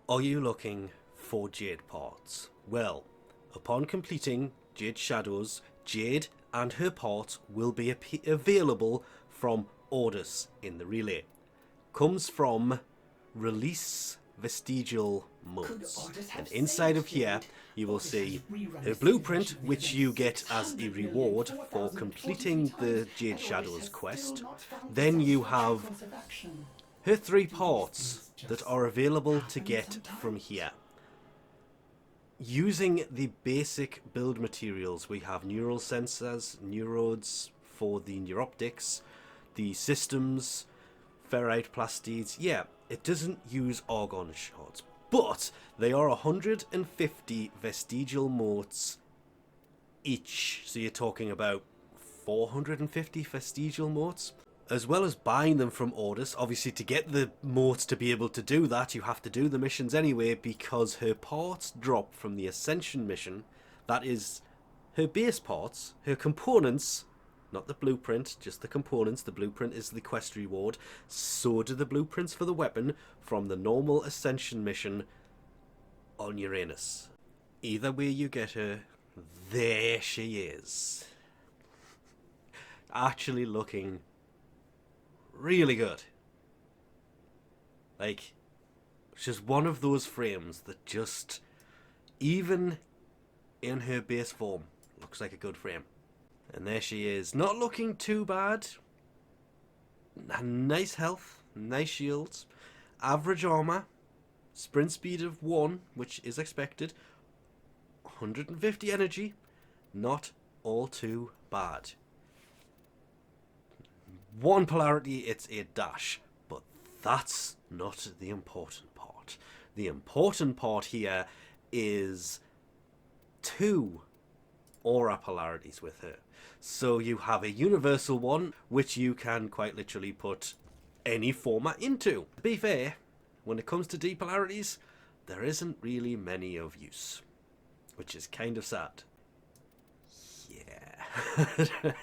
Are you looking for Jade parts? Well, upon completing Jade Shadows, Jade and her parts will be available from orders in the relay. Comes from release vestigial modes, and inside of here you will see a blueprint which you get as a reward for completing the Jade Shadows quest. Then you have her 3 parts that are available to get from here. Using the basic build materials, we have neural sensors, neurodes for the neuroptics, the systems, ferrite plastids. Yeah, it doesn't use argon shards, but they are 150 vestigial motes each. So you're talking about 450 vestigial motes. As well as buying them from orders, obviously to get the motes to be able to do that, you have to do the missions anyway, because her parts drop from the Ascension mission. That is her base parts, her components, not the blueprint, just the components. The blueprint is the quest reward. So do the blueprints for the weapon from the normal Ascension mission on Uranus. Either way you get her, there she is. Actually looking really good. Like, it's just one of those frames that just, even in her base form, looks like a good frame. And there she is, not looking too bad. Nice health, nice shields, average armor, sprint speed of 1, which is expected, 150 energy, not all too bad. 1 polarity, it's a dash, but that's not the important part. The important part here is 2 aura polarities with her. So you have a universal one, which you can quite literally put any format into. To be fair, when it comes to D polarities, there isn't really many of use, which is kind of sad.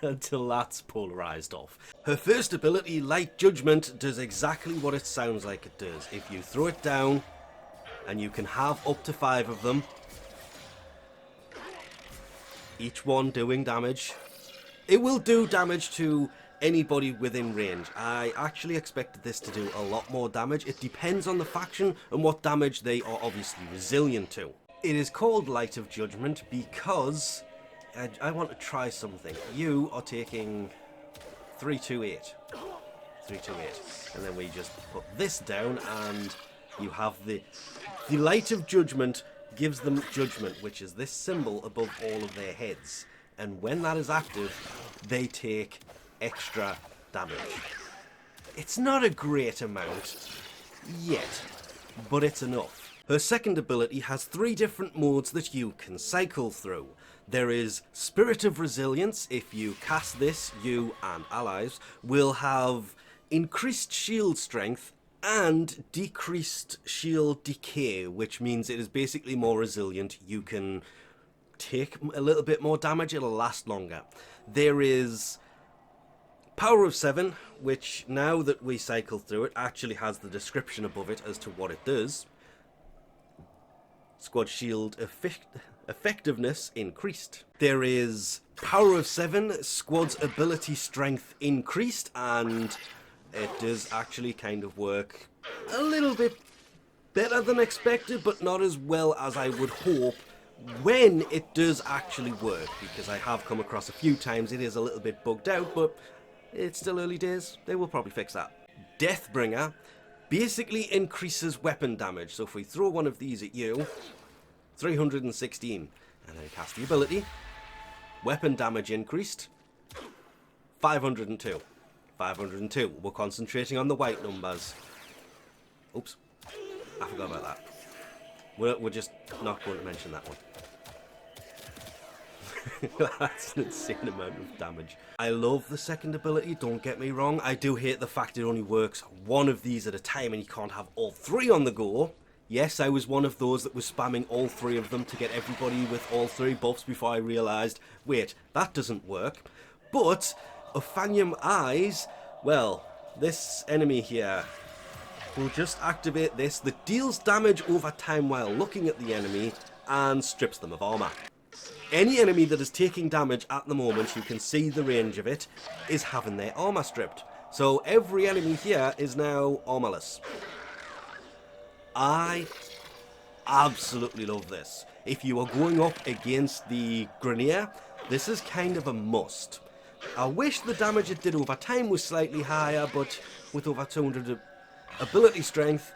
Until that's polarized off. Her first ability, Light Judgment, does exactly what it sounds like it does. If you throw it down, and you can have up to 5 of them, each one doing damage, it will do damage to anybody within range. I actually expected this to do a lot more damage. It depends on the faction and what damage they are obviously resilient to. It is called Light of Judgment because I want to try something. You are taking 328. 328. And then we just put this down and you have the Light of Judgment gives them judgment, which is this symbol above all of their heads. And when that is active, they take extra damage. It's not a great amount yet, but it's enough. Her second ability has 3 different modes that you can cycle through. There is Spirit of Resilience. If you cast this, you and allies will have increased shield strength and decreased shield decay, which means it is basically more resilient. You can take a little bit more damage, it'll last longer. There is Power of 7, which now that we cycle through it actually has the description above it as to what it does. Squad shield effectiveness increased. There is Power of 7, squad's ability strength increased, and it does actually kind of work a little bit better than expected, but not as well as I would hope when it does actually work, because I have come across a few times it is a little bit bugged out, but it's still early days. They will probably fix that. Deathbringer basically increases weapon damage, so if we throw one of these at you, 316, and then cast the ability, weapon damage increased, 502. 502. We're concentrating on the white numbers. Oops, I forgot about that. We're just not going to mention that one. That's an insane amount of damage. I love the second ability, don't get me wrong. I do hate the fact it only works 1 of these at a time and you can't have all 3 on the go. Yes, I was one of those that was spamming all 3 of them to get everybody with all 3 buffs before I realised, wait, that doesn't work. But Ophanium Eyes, well, this enemy here we'll just activate this that deals damage over time while looking at the enemy and strips them of armor. Any enemy that is taking damage at the moment, you can see the range of it, is having their armor stripped. So every enemy here is now armorless. I absolutely love this. If you are going up against the Grenier, this is kind of a must. I wish the damage it did over time was slightly higher, but with over 200 ability strength,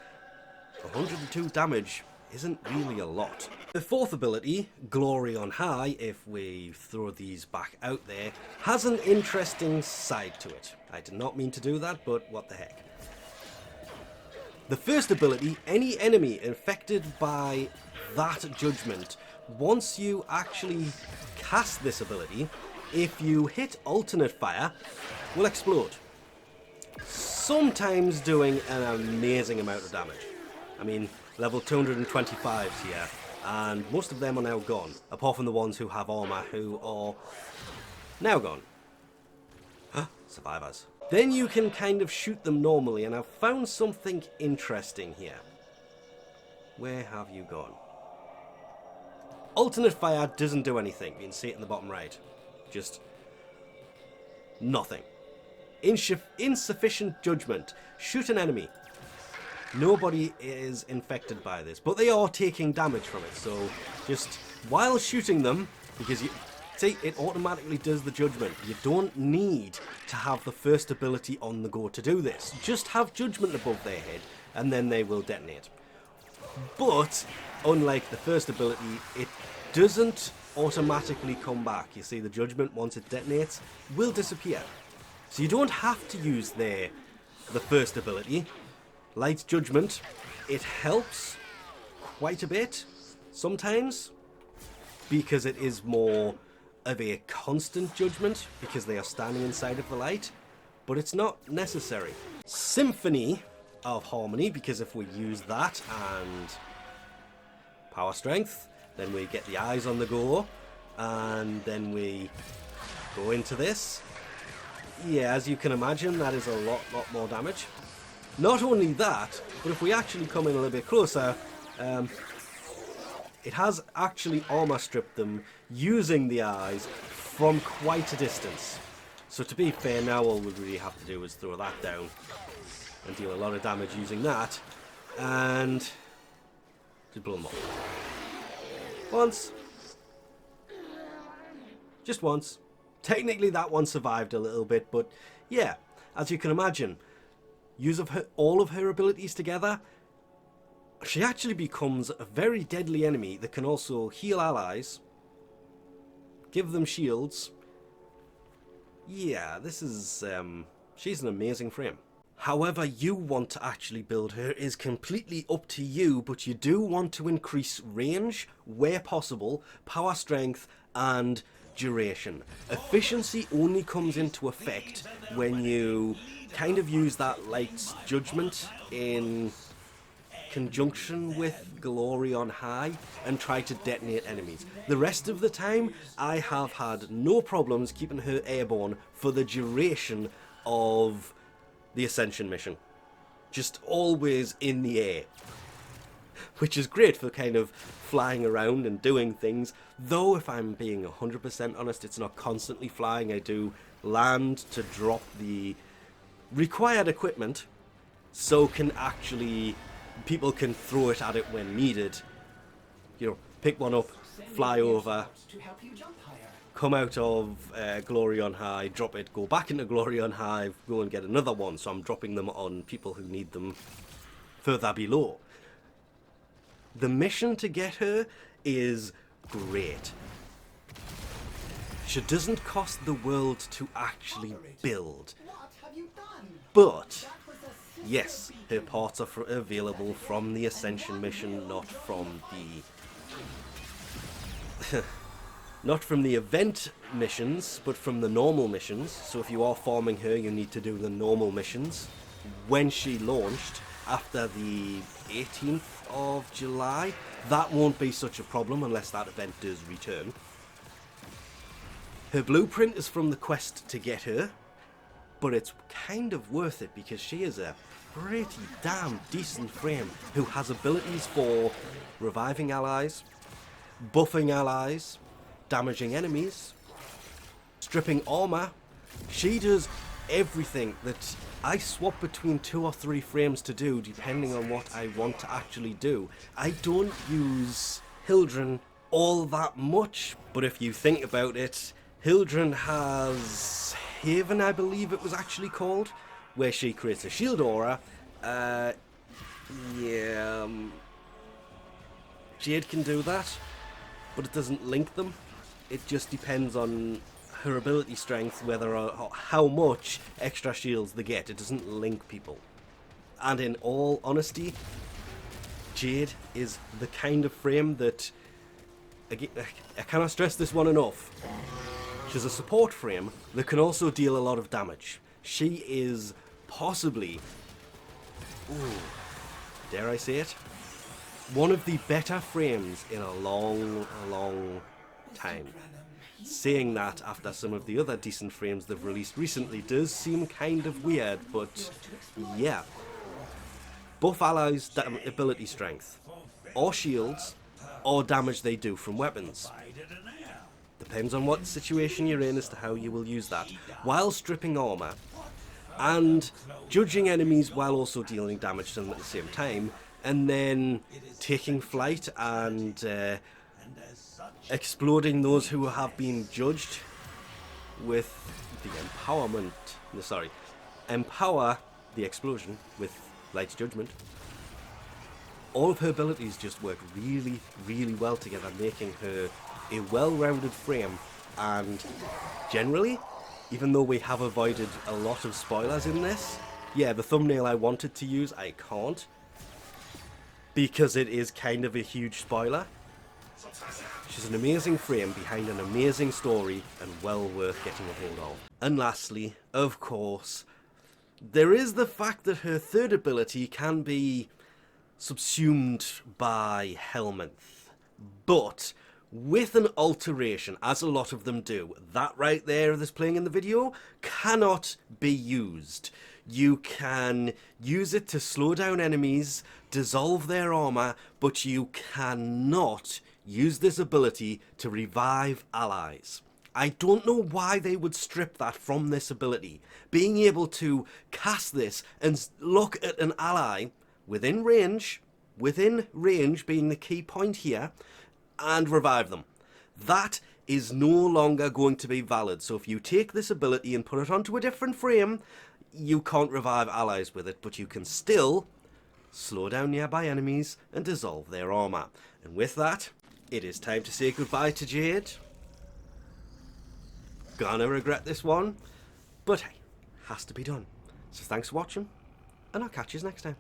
102 damage isn't really a lot. The fourth ability, Glory on High, if we throw these back out there, has an interesting side to it. I did not mean to do that, but what the heck. The first ability, any enemy infected by that judgment, once you actually cast this ability, if you hit alternate fire, will explode. Sometimes doing an amazing amount of damage. I mean, level 225s here, and most of them are now gone, apart from the ones who have armor, who are now gone. Survivors. Then you can kind of shoot them normally, and I've found something interesting here. Where have you gone? Alternate fire doesn't do anything. You can see it in the bottom right. Just nothing. Insufficient judgment. Shoot an enemy. Nobody is infected by this, but they are taking damage from it. So just while shooting them, because you see, it automatically does the judgment. You don't need to have the first ability on the go to do this. Just have judgment above their head, and then they will detonate. But unlike the first ability, it doesn't automatically come back. You see, the judgment, once it detonates, will disappear. So you don't have to use the first ability. Light judgment, it helps quite a bit sometimes, because it is more of a constant judgment, because they are standing inside of the light, but it's not necessary. Symphony of Harmony, because if we use that and power strength, then we get the eyes on the go, and then we go into this. Yeah, as you can imagine, that is a lot more damage. Not only that, but if we actually come in a little bit closer, it has actually armor stripped them using the eyes from quite a distance. So to be fair, now all we really have to do is throw that down and deal a lot of damage using that, and just blow them up. Once. Just once. Technically that one survived a little bit, but yeah, as you can imagine, use of all of her abilities together, she actually becomes a very deadly enemy that can also heal allies, give them shields. Yeah, this is, she's an amazing frame. However you want to actually build her is completely up to you, but you do want to increase range where possible, power strength, and duration. Efficiency only comes into effect when you kind of use that light judgment in conjunction with Glory on High and try to detonate enemies. The rest of the time, I have had no problems keeping her airborne for the duration of the Ascension mission. Just always in the air. Which is great for kind of flying around and doing things. Though, if I'm being 100% honest, it's not constantly flying. I do land to drop the required equipment, so can actually, people can throw it at it when needed. You know, pick one up, fly over, come out of Glory on High, drop it, go back into Glory on High, go and get another one. So I'm dropping them on people who need them further below. The mission to get her is great. She doesn't cost the world to actually build. But, yes, her parts are available from the Ascension mission, not from the not from the event missions, but from the normal missions. So if you are farming her, you need to do the normal missions. When she launched, after the 18th of July, that won't be such a problem unless that event does return. Her blueprint is from the quest to get her, but it's kind of worth it because she is a pretty damn decent frame who has abilities for reviving allies, buffing allies, damaging enemies, stripping armor. She does everything that I swap between 2 or 3 frames to do depending on what I want to actually do. I don't use Hildren all that much, but if you think about it, Hildren has Haven, I believe it was actually called, where she creates a shield aura. Jade can do that, but it doesn't link them. It just depends on her ability strength, whether or how much extra shields they get. It doesn't link people. And in all honesty, Jade is the kind of frame that, again, I cannot stress this one enough. She's a support frame that can also deal a lot of damage. She is possibly, dare I say it, one of the better frames in a long time. Saying that after some of the other decent frames they've released recently does seem kind of weird, but yeah. Buff allies' ability strength, or shields, or damage they do from weapons. Depends on what situation you're in as to how you will use that, while stripping armor, and judging enemies while also dealing damage to them at the same time, and then taking flight and exploding those who have been judged with the empower the explosion with Light's Judgment. All of her abilities just work really, really well together, making her a well-rounded frame. And generally, even though we have avoided a lot of spoilers in this, yeah, the thumbnail I wanted to use, I can't, because it is kind of a huge spoiler. She's an amazing frame behind an amazing story and well worth getting a hold of. And lastly, of course, there is the fact that her third ability can be subsumed by Helminth. But with an alteration, as a lot of them do, that right there that's playing in the video cannot be used. You can use it to slow down enemies, dissolve their armor, but you cannot use this ability to revive allies. I don't know why they would strip that from this ability. Being able to cast this and look at an ally within range being the key point here, and revive them. That is no longer going to be valid. So if you take this ability and put it onto a different frame, you can't revive allies with it, but you can still slow down nearby enemies and dissolve their armor. And with that, it is time to say goodbye to Jade. Gonna regret this one, but hey, has to be done. So thanks for watching, and I'll catch you next time.